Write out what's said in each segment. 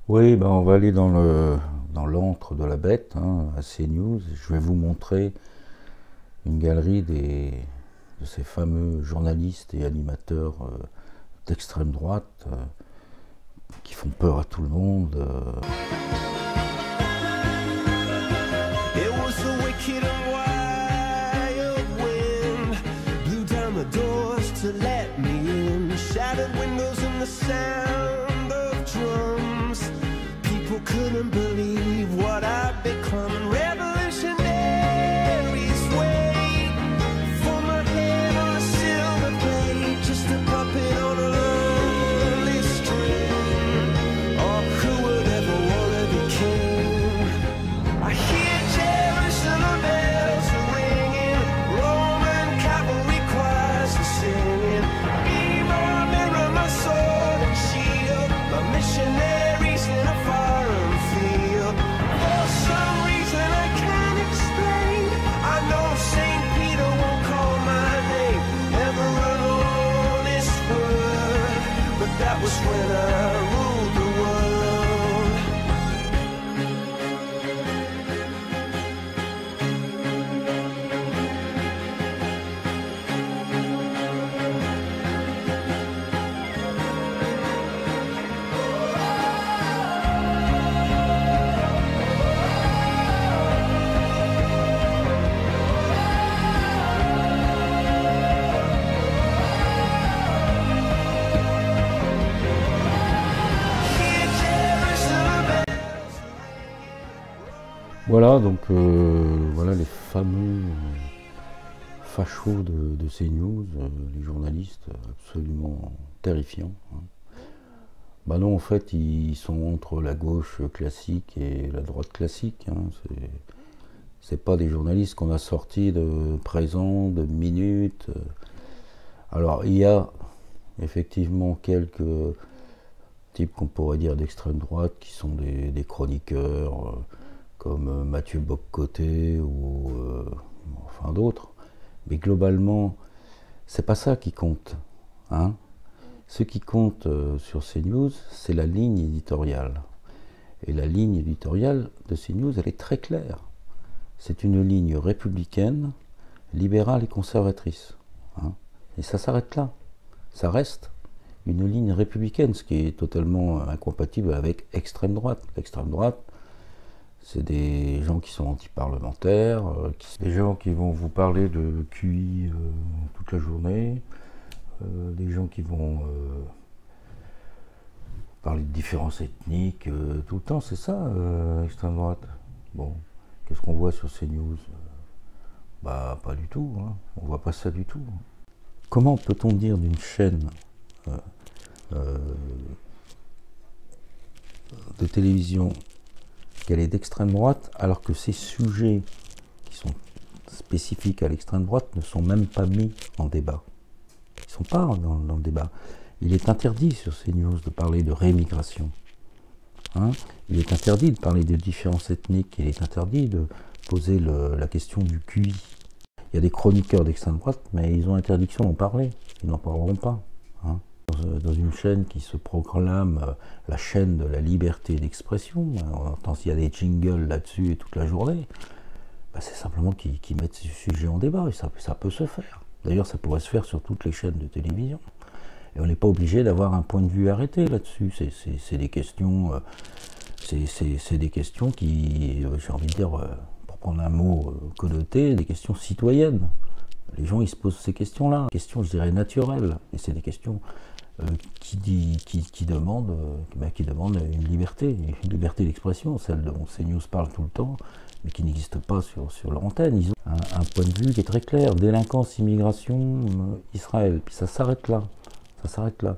Oui, ben on va aller dans l'antre de la bête, hein, à CNews. Je vais vous montrer une galerie de ces fameux journalistes et animateurs d'extrême droite qui font peur à tout le monde. It was a wicked and wild wind, blew down the doors to let me in, shattered windows and the sound of drums. People couldn't believe what I'd become. Revolutionaries wait for my head on a silver plate, just a puppet on a lonely string. Oh, who would ever want to be king? I hear Jerusalem bells are ringing, Roman cavalry choirs are singing. Be my mirror, my sword and shield, my missionaries in a foreign field. For some reason I can't explain, I know St. Peter won't call my name ever alone this word, but that was when I ruled the world. Voilà, donc voilà les fameux fachos de CNews, les journalistes absolument terrifiants, hein. Bah non, en fait, ils sont entre la gauche classique et la droite classique, hein. C'est pas des journalistes qu'on a sortis de Présent, de Minutes. Alors, il y a effectivement quelques types qu'on pourrait dire d'extrême droite qui sont des chroniqueurs comme Mathieu Bock-Côté ou enfin d'autres. Mais globalement, c'est pas ça qui compte, hein. Ce qui compte sur CNews, c'est la ligne éditoriale. Et la ligne éditoriale de CNews, elle est très claire. C'est une ligne républicaine, libérale et conservatrice, hein. Et ça s'arrête là. Ça reste une ligne républicaine, ce qui est totalement incompatible avec extrême droite. L'extrême droite, c'est des gens qui sont anti-parlementaires, des gens qui vont vous parler de QI toute la journée, des gens qui vont parler de différences ethniques tout le temps, c'est ça, extrême droite. Bon, qu'est-ce qu'on voit sur CNews? Bah, pas du tout, hein. On voit pas ça du tout. Comment peut-on dire d'une chaîne euh, de télévision qu'elle est d'extrême droite alors que ces sujets qui sont spécifiques à l'extrême droite ne sont même pas mis en débat? Ils ne sont pas dans le débat. Il est interdit sur CNews de parler de rémigration, hein. Il est interdit de parler de différences ethniques. Il est interdit de poser la question du QI. Il y a des chroniqueurs d'extrême droite, mais ils ont interdiction d'en parler. Ils n'en parleront pas, hein. Dans une chaîne qui se proclame la chaîne de la liberté d'expression, on entend s'il y a des jingles là-dessus toute la journée, bah c'est simplement qu'ils mettent ce sujet en débat, et ça peut se faire. D'ailleurs, ça pourrait se faire sur toutes les chaînes de télévision. Et on n'est pas obligé d'avoir un point de vue arrêté là-dessus. C'est des questions, c'est des questions qui, j'ai envie de dire, pour prendre un mot connoté, des questions citoyennes. Les gens, ils se posent ces questions-là, des questions, je dirais, naturelles. Et c'est des questions qui demandent une liberté d'expression, celle dont CNews parle tout le temps, mais qui n'existe pas sur leur antenne. Ils ont un point de vue qui est très clair: délinquance, immigration, Israël. Puis ça s'arrête là. Ça s'arrête là.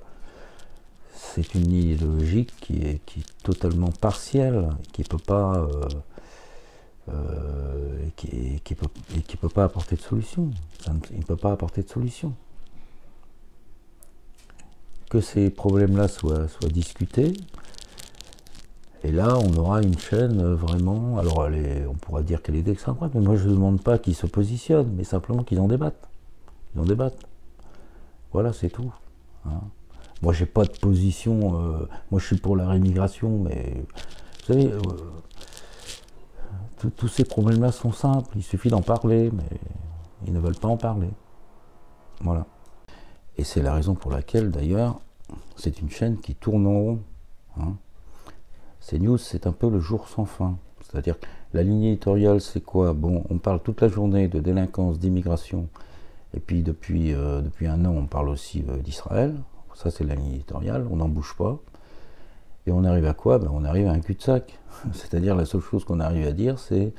C'est une idéologie qui est totalement partielle, qui ne peut pas qui peut pas apporter de solution. Il ne peut pas apporter de solution. Que ces problèmes-là soient discutés, et là on aura une chaîne vraiment, alors on pourra dire qu'elle est d'extrême droite, mais moi je ne demande pas qu'ils se positionnent, mais simplement qu'ils en débattent. Ils en débattent. Voilà, c'est tout, hein. Moi, j'ai pas de position. Moi, je suis pour la rémigration, mais vous savez, tous ces problèmes-là sont simples. Il suffit d'en parler, mais ils ne veulent pas en parler. Voilà. Et c'est la raison pour laquelle, d'ailleurs, c'est une chaîne qui tourne en rond. Hein. CNews, c'est un peu le jour sans fin. C'est-à-dire que la ligne éditoriale, c'est quoi? Bon, on parle toute la journée de délinquance, d'immigration, et puis depuis un an, on parle aussi d'Israël. Ça, c'est la ligne éditoriale, on n'en bouge pas. Et on arrive à quoi? On arrive à un cul-de-sac. C'est-à-dire, la seule chose qu'on arrive à dire, c'est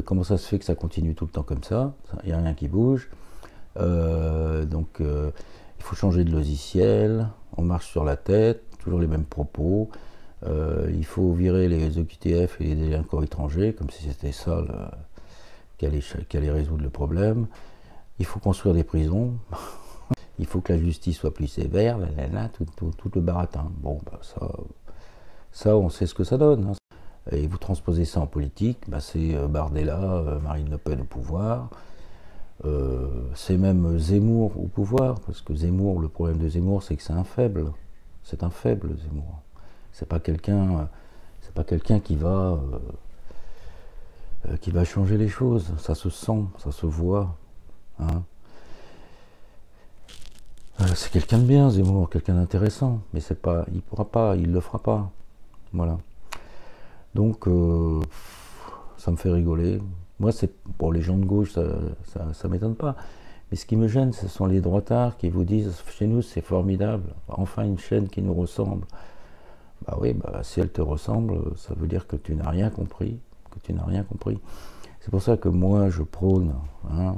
comment ça se fait que ça continue tout le temps comme ça? Il n'y a rien qui bouge. Il faut changer de logiciel, on marche sur la tête, toujours les mêmes propos. Il faut virer les OQTF et les délinquants étrangers, comme si c'était ça qui allait résoudre le problème. Il faut construire des prisons. Il faut que la justice soit plus sévère, tout le baratin. Bon, ça, on sait ce que ça donne. Hein. Et vous transposez ça en politique, c'est Bardella, Marine Le Pen au pouvoir. C'est même Zemmour au pouvoir, parce que Zemmour, le problème de Zemmour, c'est que c'est un faible. C'est un faible, Zemmour. C'est pas quelqu'un qui va changer les choses. Ça se sent, ça se voit. Hein. C'est quelqu'un de bien, Zemmour, quelqu'un d'intéressant, mais il pourra pas, il le fera pas. Voilà. Donc, ça me fait rigoler. Moi, pour les gens de gauche, ça m'étonne pas. Mais ce qui me gêne, ce sont les droitards qui vous disent « Chez nous, c'est formidable, enfin une chaîne qui nous ressemble ». Oui, si elle te ressemble, ça veut dire que tu n'as rien compris, C'est pour ça que moi, je prône, hein,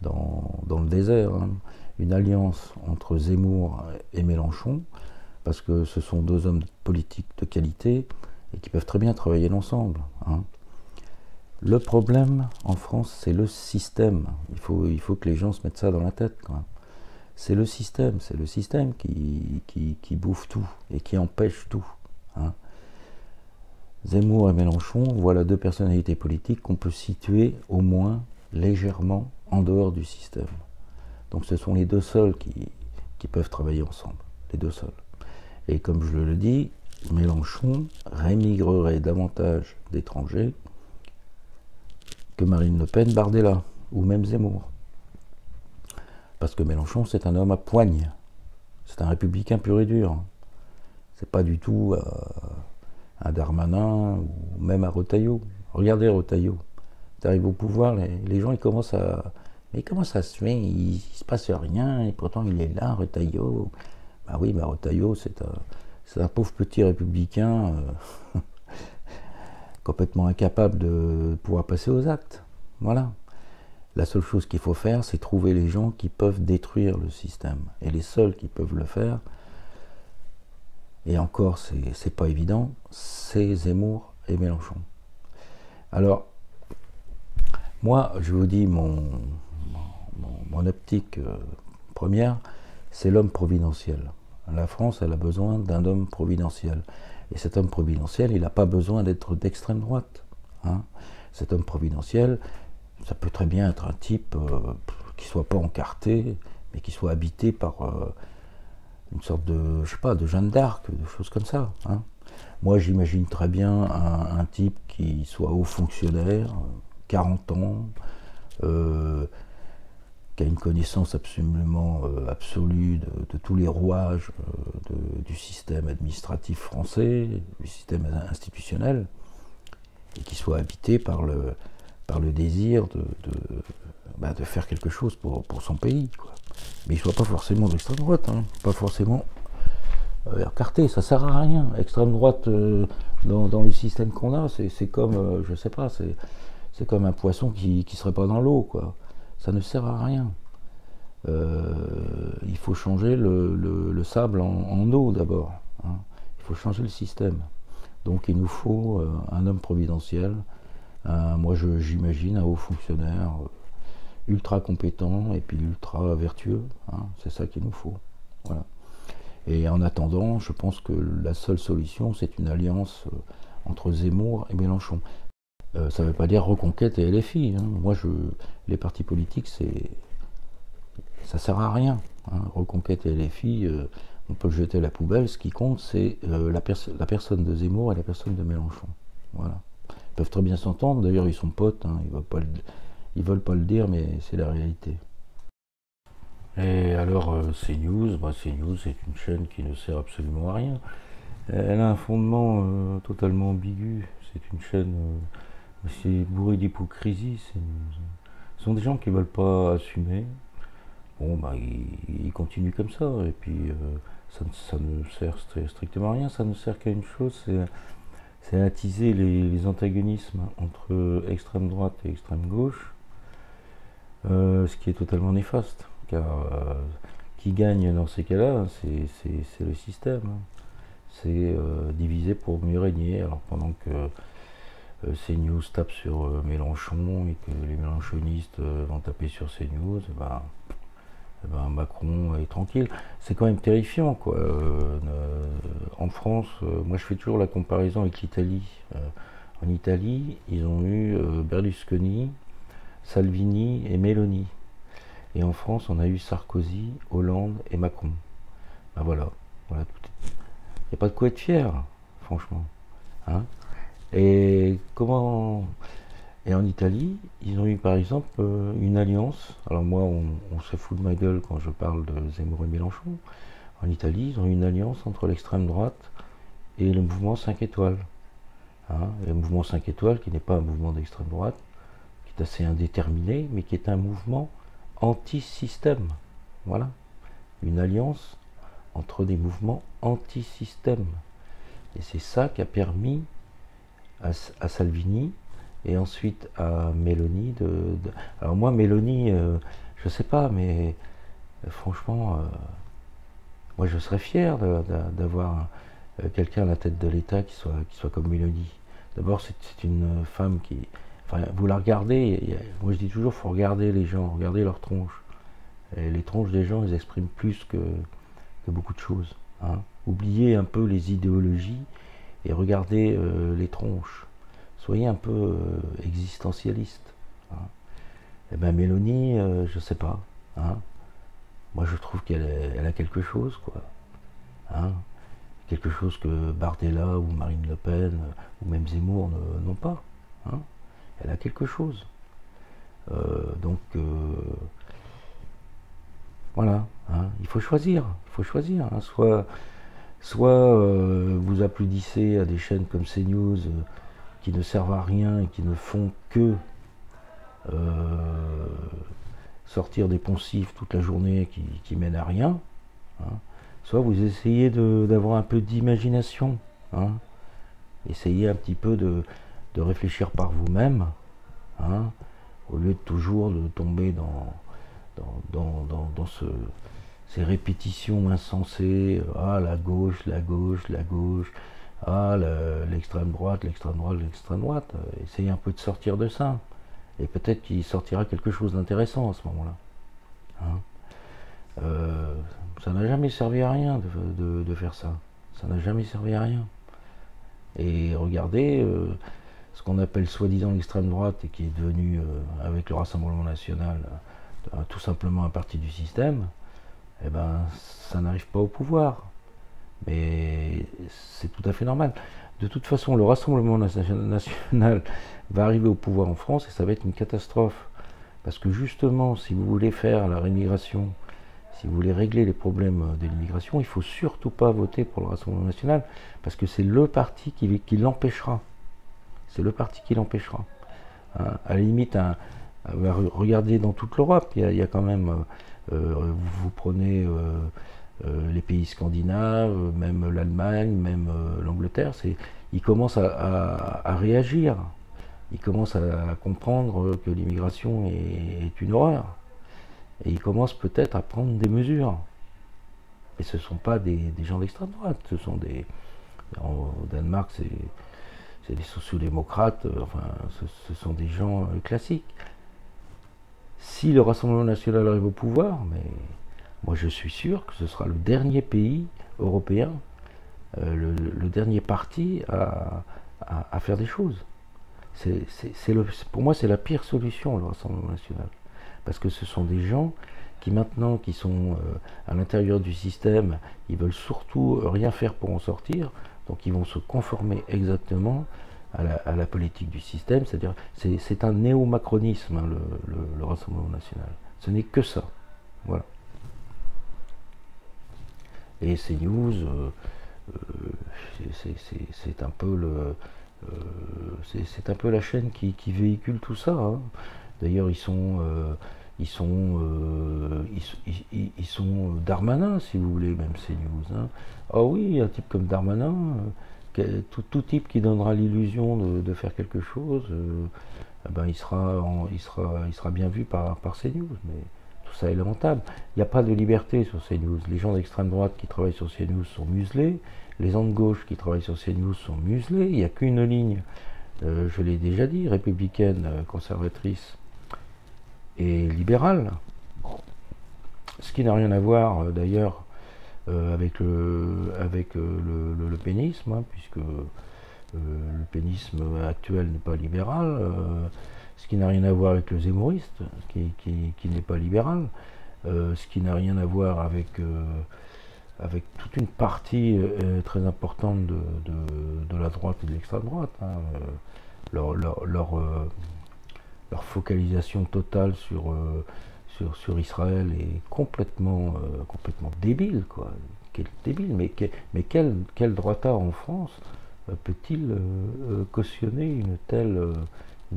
dans le désert, hein, une alliance entre Zemmour et Mélenchon, parce que ce sont deux hommes politiques de qualité et qui peuvent très bien travailler ensemble. Hein. Le problème en France, c'est le système. Il faut que les gens se mettent ça dans la tête. C'est le système qui bouffe tout et qui empêche tout. Hein. Zemmour et Mélenchon, voilà deux personnalités politiques qu'on peut situer au moins légèrement en dehors du système. Donc ce sont les deux seuls qui peuvent travailler ensemble, les deux seuls. Et comme je le dis, Mélenchon rémigrerait davantage d'étrangers que Marine Le Pen, Bardella, ou même Zemmour. Parce que Mélenchon, c'est un homme à poigne. C'est un républicain pur et dur. C'est pas du tout un Darmanin, ou même un Retailleau. Regardez Retailleau. Tu arrives au pouvoir, les gens, ils commencent à... Mais comment ça se fait? Il se passe rien, et pourtant il est là, Retailleau. Retailleau, c'est un pauvre petit républicain complètement incapable de pouvoir passer aux actes. Voilà. La seule chose qu'il faut faire, c'est trouver les gens qui peuvent détruire le système. Et les seuls qui peuvent le faire, et encore, c'est pas évident, c'est Zemmour et Mélenchon. Alors, moi, je vous dis, mon optique première, c'est l'homme providentiel. La France, elle a besoin d'un homme providentiel. Et cet homme providentiel, il n'a pas besoin d'être d'extrême droite. Hein. Cet homme providentiel, ça peut très bien être un type qui ne soit pas encarté, mais qui soit habité par une sorte de, de Jeanne d'Arc, de choses comme ça. Hein. Moi, j'imagine très bien un type qui soit haut fonctionnaire, 40 ans, qui a une connaissance absolument absolue de tous les rouages du système administratif français, du système institutionnel, et qui soit habité par le désir de faire quelque chose pour son pays. Quoi. Mais il ne soit pas forcément d'extrême droite, hein, pas forcément écarté, ça ne sert à rien. Extrême droite dans le système qu'on a, c'est comme, je sais pas, c'est comme un poisson qui ne serait pas dans l'eau, quoi. Ça ne sert à rien. Il faut changer le sable en eau d'abord. Hein. Il faut changer le système. Donc il nous faut un homme providentiel, moi j'imagine un haut fonctionnaire ultra compétent et puis ultra vertueux. Hein. C'est ça qu'il nous faut. Voilà. Et en attendant, je pense que la seule solution, c'est une alliance entre Zemmour et Mélenchon. Ça ne veut pas dire Reconquête et LFI. Hein. Moi, les partis politiques, ça sert à rien. hein. Reconquête et LFI, on peut le jeter à la poubelle. Ce qui compte, c'est la personne de Zemmour et la personne de Mélenchon. Voilà. Ils peuvent très bien s'entendre, d'ailleurs ils sont potes, hein. Ils veulent pas le dire, mais c'est la réalité. Et alors CNews, CNews c'est une chaîne qui ne sert absolument à rien. Elle a un fondement totalement ambigu. C'est une chaîne, c'est bourré d'hypocrisie. Ce sont des gens qui ne veulent pas assumer. Bon, ils continuent comme ça. Et puis, ça ne sert strictement à rien. Ça ne sert qu'à une chose, c'est attiser les antagonismes entre extrême droite et extrême gauche. Ce qui est totalement néfaste. Car qui gagne dans ces cas-là, c'est le système. C'est diviser pour mieux régner. Alors pendant que CNews tape sur Mélenchon et que les mélenchonistes vont taper sur CNews, Macron est tranquille. C'est quand même terrifiant, quoi. En France, moi je fais toujours la comparaison avec l'Italie. En Italie, ils ont eu Berlusconi, Salvini et Meloni. Et en France, on a eu Sarkozy, Hollande et Macron. Voilà. Il n'y a pas de quoi être fier, franchement. Hein. Et en Italie, ils ont eu par exemple une alliance. Alors moi, on se fout de ma gueule quand je parle de Zemmour et Mélenchon. En Italie, ils ont eu une alliance entre l'extrême droite et le mouvement 5 étoiles. Hein. Et le mouvement 5 étoiles, qui n'est pas un mouvement d'extrême droite, qui est assez indéterminé, mais qui est un mouvement anti-système. Voilà. Une alliance entre des mouvements anti-système. Et c'est ça qui a permis à Salvini et ensuite à Meloni Alors moi, Meloni, je sais pas, mais franchement, moi je serais fier d'avoir quelqu'un à la tête de l'État qui soit comme Meloni. D'abord, c'est une femme qui... Enfin, vous la regardez, moi je dis toujours, il faut regarder les gens, regarder leurs tronches. Et les tronches des gens, elles expriment plus que beaucoup de choses. Hein. Oubliez un peu les idéologies et regardez les tronches. Soyez un peu existentialiste. Hein. Et bien Meloni, je sais pas. Hein. Moi je trouve qu'elle a quelque chose, quoi. Hein. Quelque chose que Bardella ou Marine Le Pen ou même Zemmour n'ont pas. Hein. Elle a quelque chose. Voilà, hein, il faut choisir. Hein, soit vous applaudissez à des chaînes comme CNews qui ne servent à rien et qui ne font que sortir des poncifs toute la journée qui mènent à rien. Hein, soit vous essayez d'avoir un peu d'imagination. Hein, essayez un petit peu de réfléchir par vous-même, hein, au lieu de toujours de tomber dans ces répétitions insensées, la gauche, l'extrême droite. Essayez un peu de sortir de ça, et peut-être qu'il sortira quelque chose d'intéressant à ce moment-là. Hein. Ça n'a jamais servi à rien de faire ça. Ça n'a jamais servi à rien. Et regardez, ce qu'on appelle soi-disant l'extrême droite et qui est devenu, avec le Rassemblement national, tout simplement un parti du système, eh ben, ça n'arrive pas au pouvoir. Mais c'est tout à fait normal. De toute façon, le Rassemblement national va arriver au pouvoir en France et ça va être une catastrophe. Parce que justement, si vous voulez faire la rémigration, si vous voulez régler les problèmes de l'immigration, il ne faut surtout pas voter pour le Rassemblement national, parce que c'est le parti qui l'empêchera. C'est le parti qui l'empêchera. Hein, à la limite, regardez dans toute l'Europe, il y a quand même, vous prenez les pays scandinaves, même l'Allemagne, même l'Angleterre, ils commencent à réagir. Ils commencent à comprendre que l'immigration est une horreur. Et ils commencent peut-être à prendre des mesures. Et ce ne sont pas des gens d'extrême droite, ce sont au Danemark, c'est des sociodémocrates, ce sont des gens classiques. Si le Rassemblement national arrive au pouvoir, mais moi je suis sûr que ce sera le dernier pays européen, le dernier parti à faire des choses. Pour moi, c'est la pire solution, le Rassemblement national. Parce que ce sont des gens qui maintenant, qui sont à l'intérieur du système, ils veulent surtout rien faire pour en sortir, donc ils vont se conformer exactement à la politique du système, c'est-à-dire c'est un néo-macronisme, hein, le Rassemblement national. Ce n'est que ça. Voilà. Et CNews, c'est un peu c'est un peu la chaîne qui véhicule tout ça. Hein. D'ailleurs, ils sont Darmanin, si vous voulez, même CNews. Hein. Ah oui, un type comme Darmanin, tout type qui donnera l'illusion de faire quelque chose, ben il sera bien vu par CNews. Mais tout ça est lamentable. Il n'y a pas de liberté sur CNews. Les gens d'extrême droite qui travaillent sur CNews sont muselés. Les gens de gauche qui travaillent sur CNews sont muselés. Il n'y a qu'une ligne, je l'ai déjà dit, républicaine, conservatrice et libérale. Ce qui n'a rien à voir d'ailleurs avec le pénisme, hein, puisque le pénisme actuel n'est pas libéral. Ce qui n'a rien à voir avec le zémouriste, qui n'est pas libéral. Ce qui n'a rien à voir avec toute une partie très importante de la droite et de l'extrême droite. Hein. Leur focalisation totale sur Israël est complètement débile, quoi. Quel débile, mais quel droitard en France peut-il cautionner une telle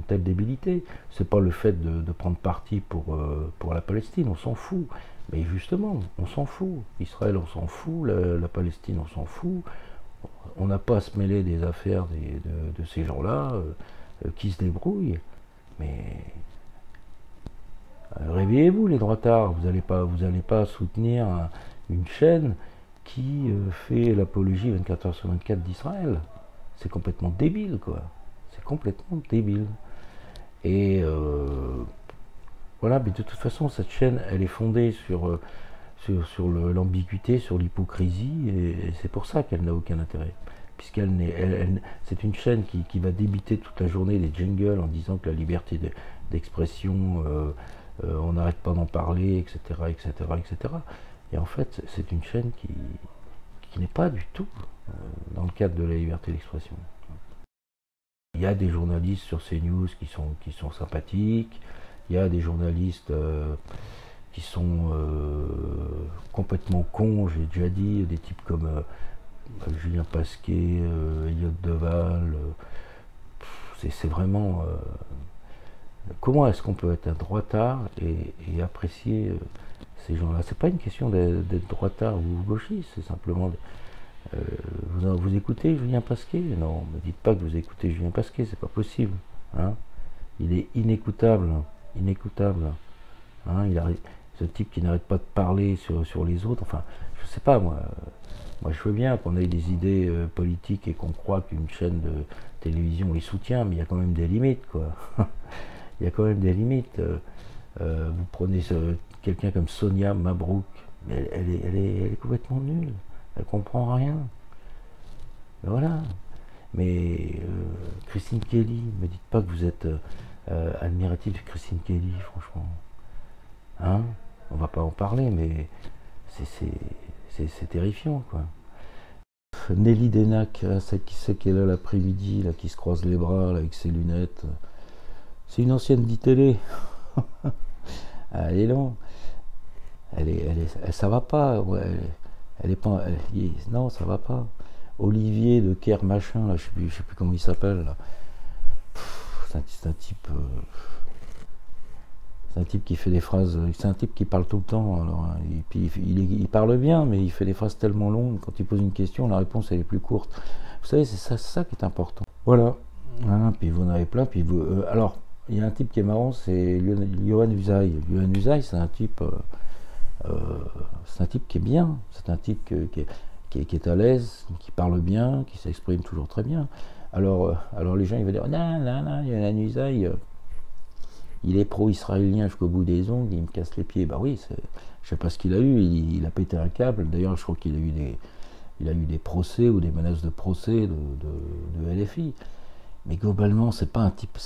débilité? C'est pas le fait de prendre parti pour la Palestine, on s'en fout. Mais justement, on s'en fout. Israël, on s'en fout. La Palestine, on s'en fout. On n'a pas à se mêler des affaires de ces gens-là qui se débrouillent. Mais réveillez-vous, les droitards. Vous n'allez pas soutenir une chaîne qui fait l'apologie 24 heures sur 24 d'Israël. C'est complètement débile, quoi. C'est complètement débile. Et voilà, mais de toute façon, cette chaîne, elle est fondée sur l'ambiguïté, sur l'hypocrisie, et c'est pour ça qu'elle n'a aucun intérêt. C'est une chaîne qui va débiter toute la journée des jingles en disant que la liberté d'expression, on n'arrête pas d'en parler, etc., etc., etc. Et en fait, c'est une chaîne qui n'est pas du tout dans le cadre de la liberté d'expression. Il y a des journalistes sur CNews qui sont sympathiques, il y a des journalistes qui sont complètement cons, j'ai déjà dit, des types comme Julien Pasquet, Elliot Deval. C'est vraiment... comment est-ce qu'on peut être un droitard et apprécier ces gens-là? C'est pas une question d'être droitard ou gauchiste, c'est simplement... vous écoutez Julien Pasquet? Non, ne me dites pas que vous écoutez Julien Pasquet, c'est pas possible. Hein, il est inécoutable. Hein, ce type qui n'arrête pas de parler sur les autres. Enfin, je sais pas, moi je veux bien qu'on ait des idées politiques et qu'on croit qu'une chaîne de télévision les soutient, mais il y a quand même des limites, quoi. Il y a quand même des limites. Vous prenez quelqu'un comme Sonia Mabrouk, elle est complètement nulle. Elle comprend rien. Voilà. Mais Christine Kelly, ne me dites pas que vous êtes admiratif de Christine Kelly, franchement. Hein? On va pas en parler, mais c'est terrifiant, quoi. Nelly Denac, celle qui est là l'après-midi, là, qui se croise les bras là, avec ses lunettes. C'est une ancienne d'ITélé. Elle est longue. Ça va pas. Elle est pas. Non, ça va pas. Olivier de Kerr machin, là, je sais plus comment il s'appelle. C'est un type. C'est un type qui fait des phrases. C'est un type qui parle tout le temps. Alors, hein, et puis il parle bien, mais il fait des phrases tellement longues. Quand il pose une question, la réponse elle est plus courte. Vous savez, c'est ça qui est important. Voilà. Hein, puis vous en avez plein. Puis alors, il y a un type qui est marrant, c'est Yohann Usaï. Yohann Usaï, c'est un type. C'est un type qui est bien. C'est un type qui est à l'aise, qui parle bien, qui s'exprime toujours très bien. Alors les gens ils vont dire non, Yohann Usaï. Il est pro-israélien jusqu'au bout des ongles, il me casse les pieds. Bah oui, je sais pas ce qu'il a eu, il a pété un câble. D'ailleurs, je crois qu'il a eu des procès ou des menaces de procès de LFI. Mais globalement, c'est un type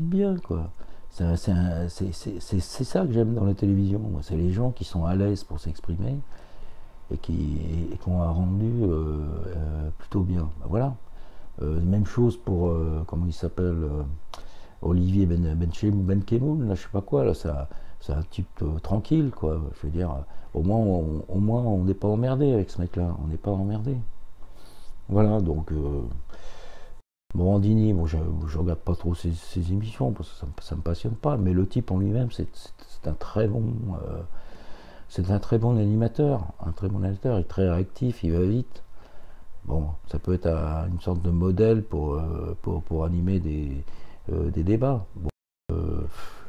bien, quoi. C'est ça que j'aime dans la télévision. C'est les gens qui sont à l'aise pour s'exprimer et qui ont un rendu plutôt bien. Ben voilà. Même chose pour, comment il s'appelle, Olivier Benkemoun, là, je sais pas quoi, là, c'est un type tranquille, quoi. Je veux dire, au moins on n'est pas emmerdé avec ce mec-là, on n'est pas emmerdé. Voilà, donc Morandini, bon, je regarde pas trop ses émissions parce que ça me passionne pas, mais le type en lui-même, c'est un très bon, animateur, il est très réactif, il va vite. Bon, ça peut être une sorte de modèle pour animer des débats. Bon,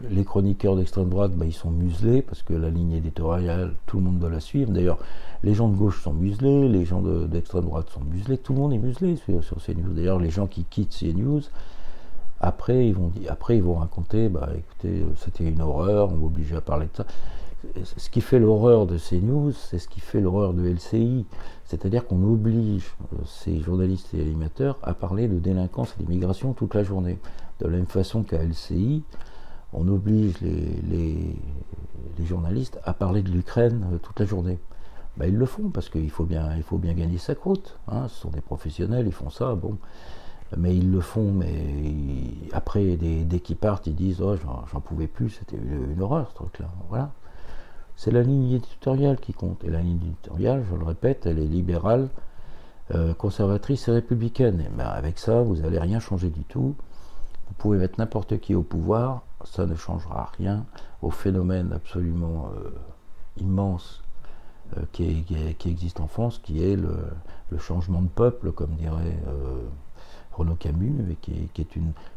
les chroniqueurs d'extrême droite, bah, ils sont muselés parce que la ligne éditoriale, tout le monde doit la suivre. D'ailleurs, les gens de gauche sont muselés, les gens d'extrême droite sont muselés, tout le monde est muselé sur CNews. D'ailleurs, les gens qui quittent CNews, après ils vont raconter, bah écoutez, c'était une horreur, on m'obligeait à parler de ça. Ce qui fait l'horreur de CNews, c'est ce qui fait l'horreur de LCI. C'est-à-dire qu'on oblige ces journalistes et animateurs à parler de délinquance et d'immigration toute la journée. De la même façon qu'à LCI, on oblige les journalistes à parler de l'Ukraine toute la journée. Ben, ils le font parce qu'il faut bien gagner sa croûte. Hein. Ce sont des professionnels, ils font ça, bon. Mais ils le font, mais après, dès qu'ils partent, ils disent « Oh, j'en pouvais plus, c'était une horreur ce truc-là. » Voilà. C'est la ligne éditoriale qui compte. Et la ligne éditoriale, je le répète, elle est libérale, conservatrice et républicaine. Et ben avec ça, vous n'allez rien changer du tout. Vous pouvez mettre n'importe qui au pouvoir, ça ne changera rien au phénomène absolument immense qui existe en France, qui est le changement de peuple, comme dirait Renaud Camus, et qui est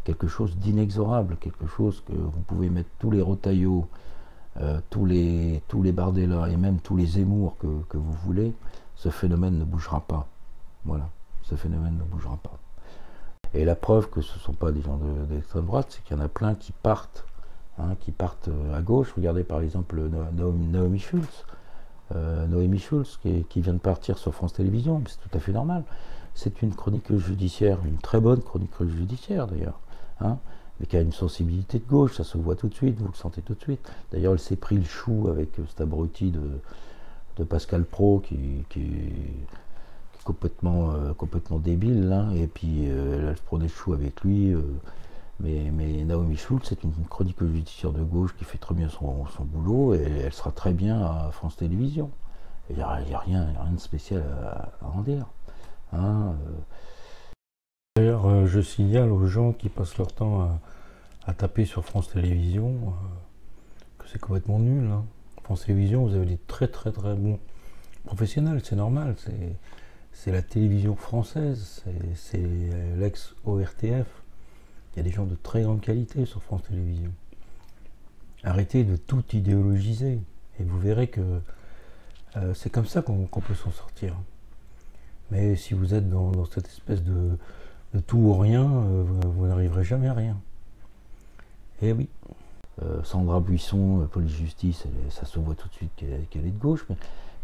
quelque chose d'inexorable, quelque chose que vous pouvez mettre tous les Retailleau, tous les Bardella et même tous les Zemmour que vous voulez, ce phénomène ne bougera pas. Voilà, ce phénomène ne bougera pas. Et la preuve que ce ne sont pas des gens d'extrême droite, c'est qu'il y en a plein qui partent à gauche. Regardez par exemple Noémie Schulz, qui vient de partir sur France Télévisions, mais c'est tout à fait normal. C'est une chroniqueuse judiciaire, une très bonne chroniqueuse judiciaire d'ailleurs, hein, mais qui a une sensibilité de gauche, ça se voit tout de suite, vous le sentez tout de suite. D'ailleurs, elle s'est pris le chou avec cet abruti de Pascal Praud qui est complètement débile, là, et puis elle se prenait le chou avec lui. Mais Naomi Schulz, c'est une chroniqueuse judiciaire de gauche qui fait très bien son boulot, et elle sera très bien à France Télévisions. Il n'y a rien de spécial à en dire. Hein, D'ailleurs, je signale aux gens qui passent leur temps à taper sur France Télévisions que c'est complètement nul. Hein. France Télévisions, vous avez des très très très bons professionnels, c'est normal. C'est la télévision française, c'est l'ex-ORTF. Il y a des gens de très grande qualité sur France Télévisions. Arrêtez de tout idéologiser et vous verrez que c'est comme ça qu'on peut s'en sortir. Mais si vous êtes dans cette espèce de tout ou rien, vous n'arriverez jamais à rien. Et oui. Sandra Buisson, police justice, ça se voit tout de suite qu'elle est de gauche, mais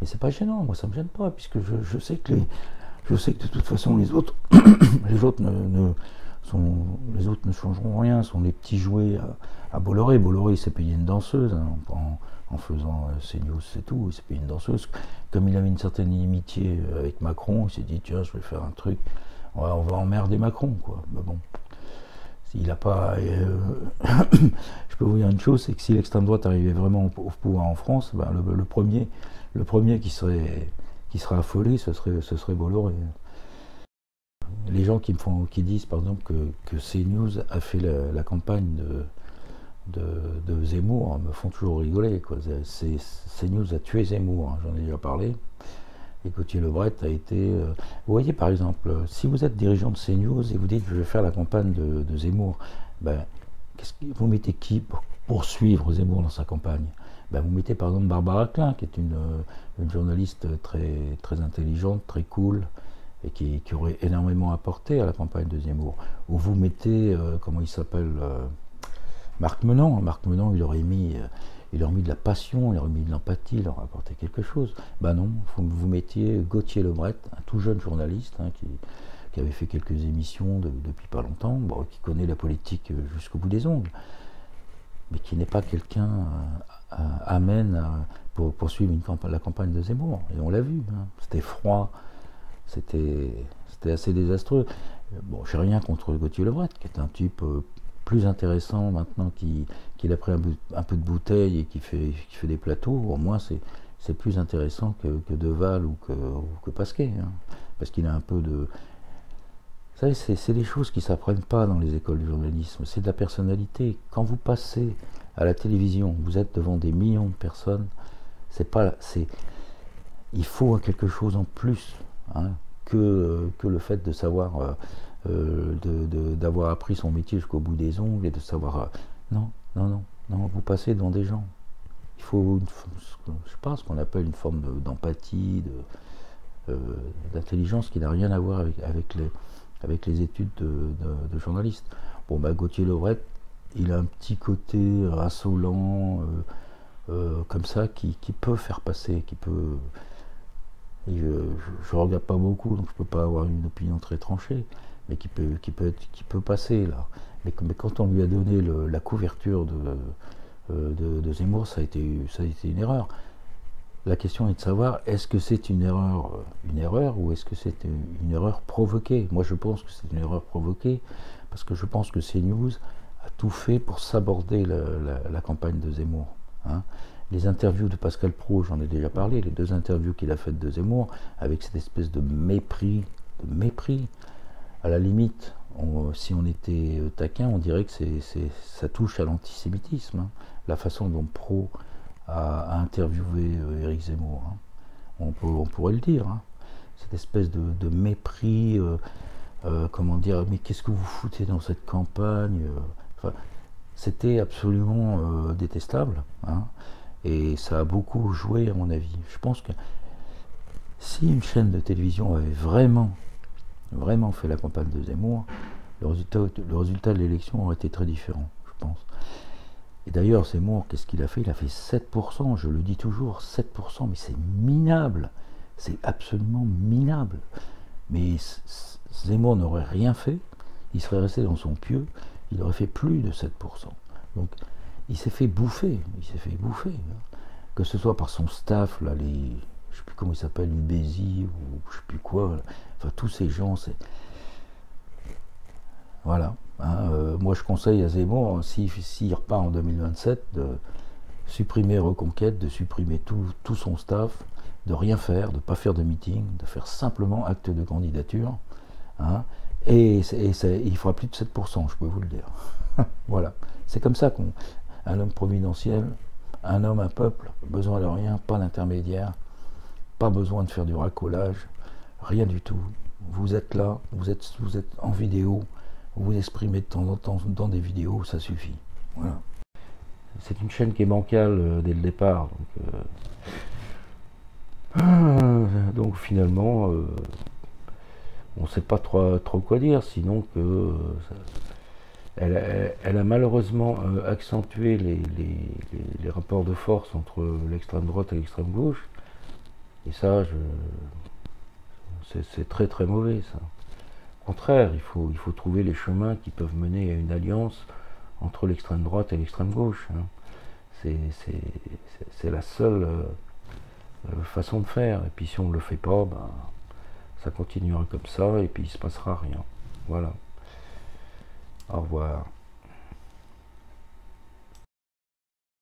c'est pas gênant, moi ça me gêne pas, puisque je sais que de toute façon les autres ne changeront rien, sont les petits jouets à Bolloré. Bolloré il s'est payé une danseuse, hein, en faisant CNews, c'est tout, il s'est payé une danseuse. Comme il avait une certaine inimitié avec Macron, il s'est dit tiens, je vais faire un truc, on va emmerder Macron, quoi. Mais bon, s'il n'a pas... je peux vous dire une chose, c'est que si l'extrême droite arrivait vraiment au pouvoir en France, ben le premier qui serait affolé, ce serait Bolloré. Les gens qui disent par exemple que CNews a fait la campagne de Zemmour, hein, me font toujours rigoler, quoi. CNews a tué Zemmour, hein, j'en ai déjà parlé. Et Gauthier Lebret a été... vous voyez par exemple, si vous êtes dirigeant de CNews et vous dites je vais faire la campagne de Zemmour, ben, vous mettez qui pour suivre Zemmour dans sa campagne? Ben, vous mettez par exemple Barbara Klein, qui est une journaliste très, très intelligente, très cool, et qui aurait énormément apporté à la campagne de Zemmour. Ou vous mettez, comment il s'appelle, Marc Menant. Marc Menant, il aurait mis de la passion, il aurait mis de l'empathie, il aurait apporté quelque chose. Ben non, vous mettiez Gauthier Lebret, un tout jeune journaliste, hein, qui avait fait quelques émissions depuis pas longtemps, bon, qui connaît la politique jusqu'au bout des ongles. mais qui n'est pas quelqu'un amène pour poursuivre la campagne de Zemmour. Et on l'a vu, hein. C'était froid, c'était assez désastreux. Bon, j'ai rien contre Gauthier Lebret, qui est un type plus intéressant maintenant qu'il a pris un peu de bouteille et qui fait des plateaux. Au moins, c'est plus intéressant que Deval ou que Pasquet, hein, parce qu'il a un peu de... Vous savez, c'est des choses qui ne s'apprennent pas dans les écoles du journalisme, c'est de la personnalité. Quand vous passez à la télévision, vous êtes devant des millions de personnes, il faut quelque chose en plus, hein, que le fait de savoir, d'avoir appris son métier jusqu'au bout des ongles et de savoir... non, vous passez devant des gens. Il faut, je sais pas, ce qu'on appelle une forme d'empathie, d'intelligence qui n'a rien à voir avec les études de journaliste. Bon, bah, Gauthier Lebret, il a un petit côté insolent, comme ça, qui peut faire passer, qui peut... je ne regarde pas beaucoup, donc je ne peux pas avoir une opinion très tranchée, mais qui peut passer, là. Mais quand on lui a donné la couverture de Zemmour, ça a été une erreur. La question est de savoir, est-ce que c'est une erreur ou est-ce que c'est une erreur provoquée? Moi, je pense que c'est une erreur provoquée, parce que je pense que CNews a tout fait pour saborder la campagne de Zemmour, hein. Les interviews de Pascal Praud, j'en ai déjà parlé, les 2 interviews qu'il a faites de Zemmour, avec cette espèce de mépris. À la limite, si on était taquin, on dirait que ça touche à l'antisémitisme, hein, la façon dont Praud a interviewé Éric Zemmour, hein. On pourrait le dire, hein. Cette espèce de mépris, comment dire, mais qu'est-ce que vous foutez dans cette campagne, enfin, c'était absolument détestable, hein. Et ça a beaucoup joué, à mon avis. Je pense que si une chaîne de télévision avait vraiment fait la campagne de Zemmour, le résultat de l'élection aurait été très différent, je pense. Et d'ailleurs, Zemmour, qu'est-ce qu'il a fait? Il a fait 7%, je le dis toujours, 7%, mais c'est minable, c'est absolument minable. Mais Zemmour n'aurait rien fait, il serait resté dans son pieu, il aurait fait plus de 7%. Donc, il s'est fait bouffer, hein. Que ce soit par son staff, là, je ne sais plus comment il s'appelle, Ubézi, ou je ne sais plus quoi, là. Enfin, tous ces gens, c'est... Voilà, hein, moi je conseille à Zemmour, s'il repart en 2027, de supprimer Reconquête, de supprimer tout son staff, de rien faire, de ne pas faire de meeting, de faire simplement acte de candidature, hein, et il ne fera plus de 7%, je peux vous le dire. Voilà, c'est comme ça un homme providentiel, un homme, un peuple, besoin de rien, pas d'intermédiaire, pas besoin de faire du racolage, rien du tout. Vous êtes là, vous êtes en vidéo, vous vous exprimez de temps en temps dans des vidéos, ça suffit. Voilà. C'est une chaîne qui est bancale dès le départ. Donc finalement, on ne sait pas trop quoi dire, sinon que elle a malheureusement accentué les rapports de force entre l'extrême droite et l'extrême gauche. Et ça, c'est très très mauvais, ça. Au contraire, il faut trouver les chemins qui peuvent mener à une alliance entre l'extrême droite et l'extrême gauche, hein. C'est la seule façon de faire. Et puis si on ne le fait pas, ben, ça continuera comme ça et puis il ne se passera rien. Voilà. Au revoir.